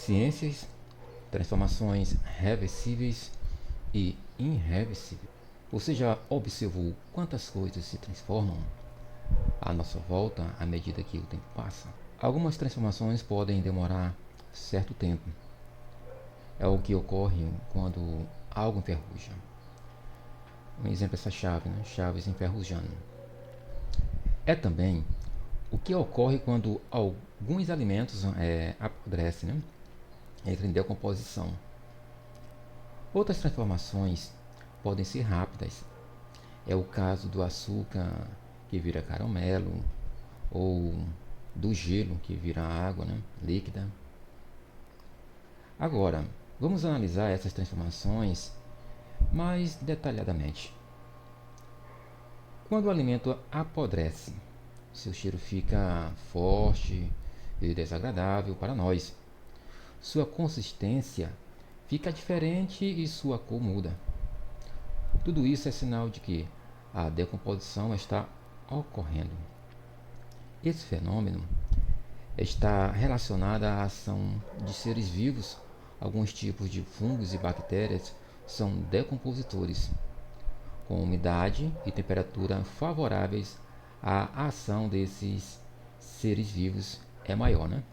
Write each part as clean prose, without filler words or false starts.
Ciências, transformações reversíveis e irreversíveis. Você já observou quantas coisas se transformam à nossa volta à medida que o tempo passa? Algumas transformações podem demorar certo tempo. É o que ocorre quando algo enferruja. Um exemplo é essa chave, né? Chaves enferrujando. É também o que ocorre quando alguns alimentos apodrecem, né? Entram em decomposição. Outras transformações podem ser rápidas. É o caso do açúcar que vira caramelo ou do gelo que vira água, né? Líquida. Agora, vamos analisar essas transformações mais detalhadamente. Quando o alimento apodrece, seu cheiro fica forte e desagradável para nós. Sua consistência fica diferente e sua cor muda. Tudo isso é sinal de que a decomposição está ocorrendo. Esse fenômeno está relacionado à ação de seres vivos. Alguns tipos de fungos e bactérias são decompositores, com umidade e temperatura favoráveis. A ação desses seres vivos é maior, né?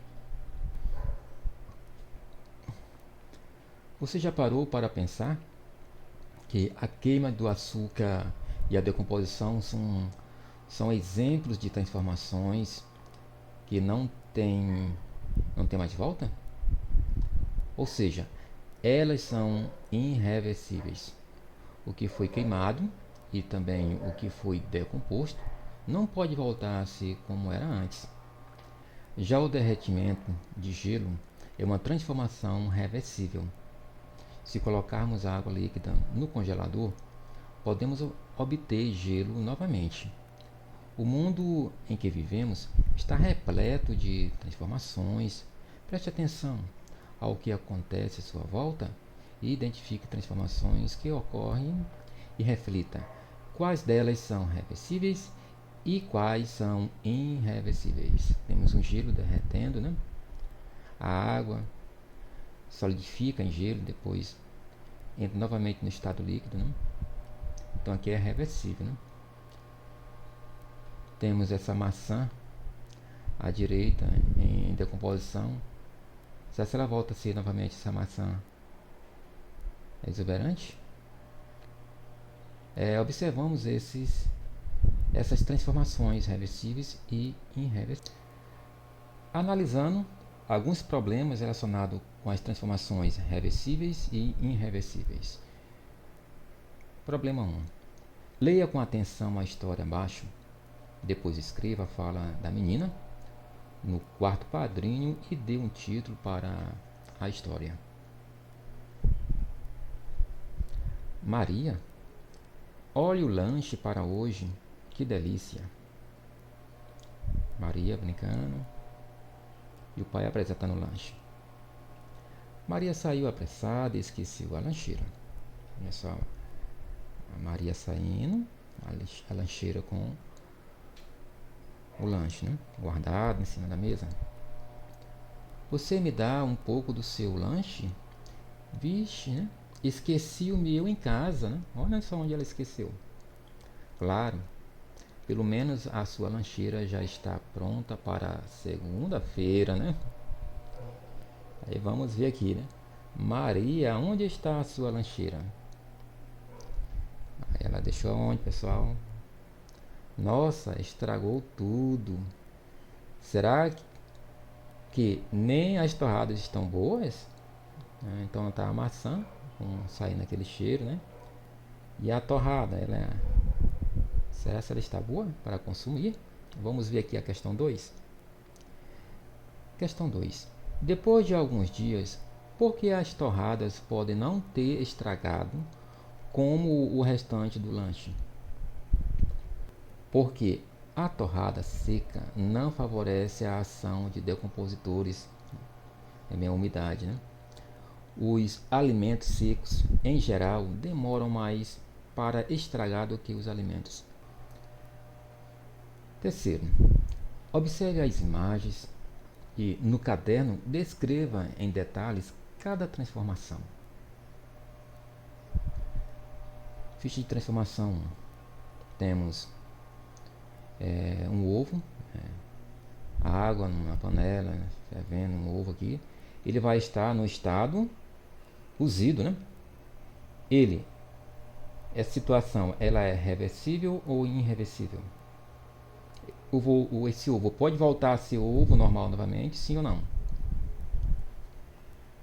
Você já parou para pensar que a queima do açúcar e a decomposição são exemplos de transformações que não tem mais volta? Ou seja, elas são irreversíveis. O que foi queimado e também o que foi decomposto não pode voltar a ser como era antes. Já o derretimento de gelo é uma transformação reversível. Se colocarmos água líquida no congelador, podemos obter gelo novamente. O mundo em que vivemos está repleto de transformações. Preste atenção ao que acontece à sua volta e identifique transformações que ocorrem e reflita quais delas são reversíveis e quais são irreversíveis. Temos um gelo derretendo, né? A água solidifica em gelo, depois entra novamente no estado líquido, né? Então aqui é reversível, né? Temos essa maçã à direita em decomposição. Será que ela volta a ser novamente essa maçã exuberante? Observamos essas transformações reversíveis e irreversíveis. Analisando alguns problemas relacionados com as transformações reversíveis e irreversíveis. Problema 1. Leia com atenção a história abaixo. Depois escreva a fala da menina no quarto padrinho e dê um título para a história. Maria, olhe o lanche para hoje, que delícia. Maria brincando e o pai apresentando o lanche. Maria saiu apressada e esqueceu a lancheira. Olha só, a Maria saindo, a lancheira com o lanche, né? Guardado em cima da mesa. Você me dá um pouco do seu lanche? Vixe, né? Esqueci o meu em casa, né? Olha só onde ela esqueceu. Claro, pelo menos a sua lancheira já está pronta para segunda-feira, né? Aí vamos ver aqui, né? Maria, onde está a sua lancheira? Aí ela deixou onde, pessoal? Nossa, estragou tudo. Será que nem as torradas estão boas? Então tá a maçã saindo aquele cheiro, né? E a torrada, será que ela está boa para consumir? Vamos ver aqui a questão 2. Questão 2. Depois de alguns dias, por que as torradas podem não ter estragado como o restante do lanche? Porque a torrada seca não favorece a ação de decompositores, é minha umidade, né? Os alimentos secos, em geral, demoram mais para estragar do que os alimentos. Terceiro, observe as imagens e no caderno descreva em detalhes cada transformação. Ficha de transformação 1. Temos um ovo, a água numa panela, fervendo um ovo aqui. Ele vai estar no estado cozido, né? Essa situação, ela é reversível ou irreversível? Esse ovo pode voltar a ser ovo normal novamente, sim ou não?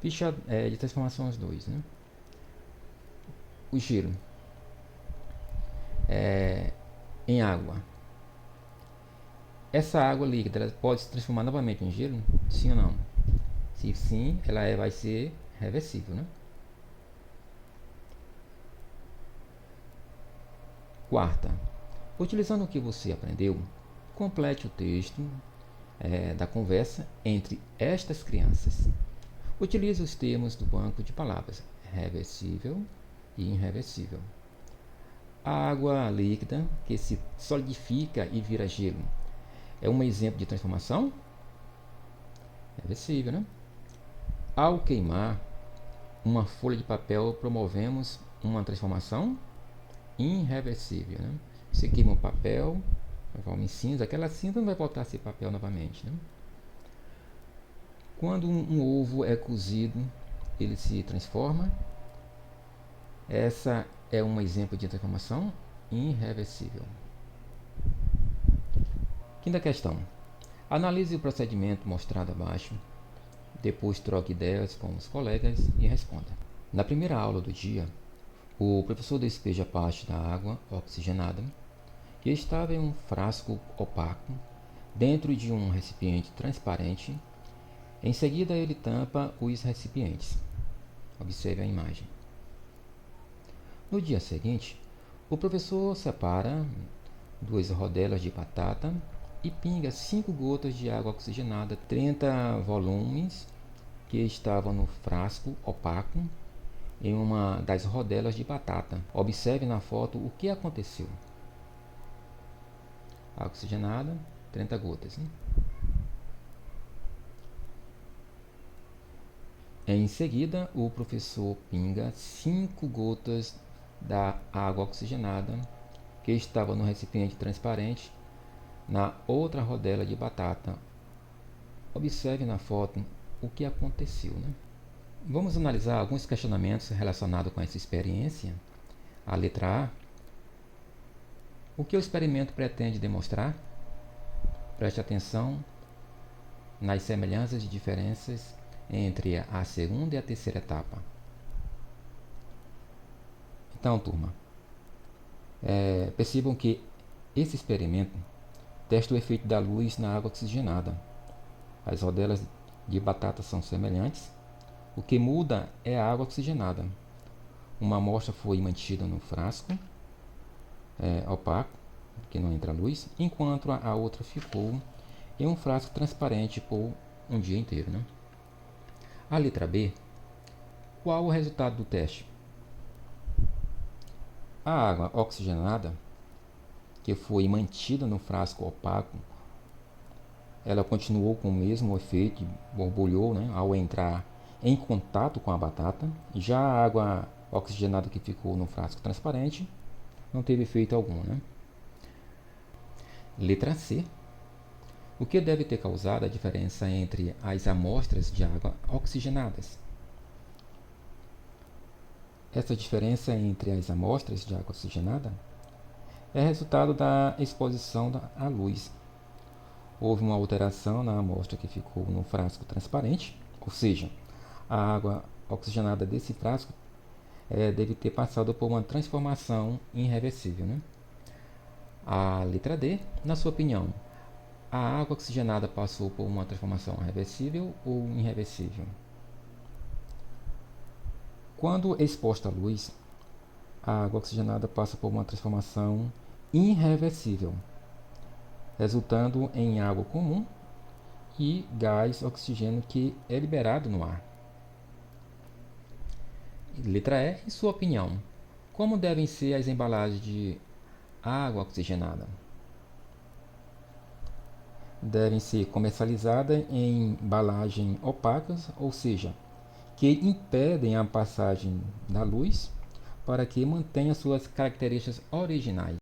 Ficha de transformações 2, né? O gelo em água. Essa água líquida ela pode se transformar novamente em gelo, sim ou não? Se sim, ela vai ser reversível, né? Quarta, utilizando o que você aprendeu, complete o texto da conversa entre estas crianças. Utilize os termos do banco de palavras reversível e irreversível. A água líquida que se solidifica e vira gelo é um exemplo de transformação reversível, né? Ao queimar uma folha de papel, promovemos uma transformação irreversível, né? Você queima o papel, transforma em cinza, aquela cinza não vai voltar a ser papel novamente, né? Quando um ovo é cozido, ele se transforma. Essa é um exemplo de transformação irreversível. Quinta questão. Analise o procedimento mostrado abaixo, depois troque ideias com os colegas e responda. Na primeira aula do dia, o professor despeja parte da água oxigenada que estava em um frasco opaco dentro de um recipiente transparente. Em seguida, ele tampa os recipientes. Observe a imagem. No dia seguinte, o professor separa 2 rodelas de batata e pinga 5 gotas de água oxigenada, 30 volumes que estavam no frasco opaco em uma das rodelas de batata. Observe na foto o que aconteceu. Água oxigenada, 30 gotas. Né? Em seguida, o professor pinga 5 gotas da água oxigenada que estava no recipiente transparente na outra rodela de batata. Observe na foto o que aconteceu. Né? Vamos analisar alguns questionamentos relacionados com essa experiência. A letra A. O que o experimento pretende demonstrar? Preste atenção nas semelhanças e diferenças entre a segunda e a terceira etapa. Então, turma, percebam que esse experimento testa o efeito da luz na água oxigenada. As rodelas de batata são semelhantes. O que muda é a água oxigenada. Uma amostra foi mantida no frasco opaco, que não entra luz, enquanto a outra ficou em um frasco transparente por um dia inteiro. Né? A letra B. Qual o resultado do teste? A água oxigenada, que foi mantida no frasco opaco, ela continuou com o mesmo efeito, borbulhou, né, ao entrar em contato com a batata. Já a água oxigenada que ficou no frasco transparente não teve efeito algum. Né? Letra C. O que deve ter causado a diferença entre as amostras de água oxigenadas? Essa diferença entre as amostras de água oxigenada é resultado da exposição à luz. Houve uma alteração na amostra que ficou no frasco transparente, ou seja, a água oxigenada desse frasco deve ter passado por uma transformação irreversível. Né? A letra D, na sua opinião, a água oxigenada passou por uma transformação reversível ou irreversível? Quando exposta à luz, a água oxigenada passa por uma transformação irreversível, resultando em água comum e gás oxigênio que é liberado no ar. Letra E, em sua opinião, como devem ser as embalagens de água oxigenada? devem ser comercializadas em embalagens opacas, ou seja, que impedem a passagem da luz para que mantenha suas características originais.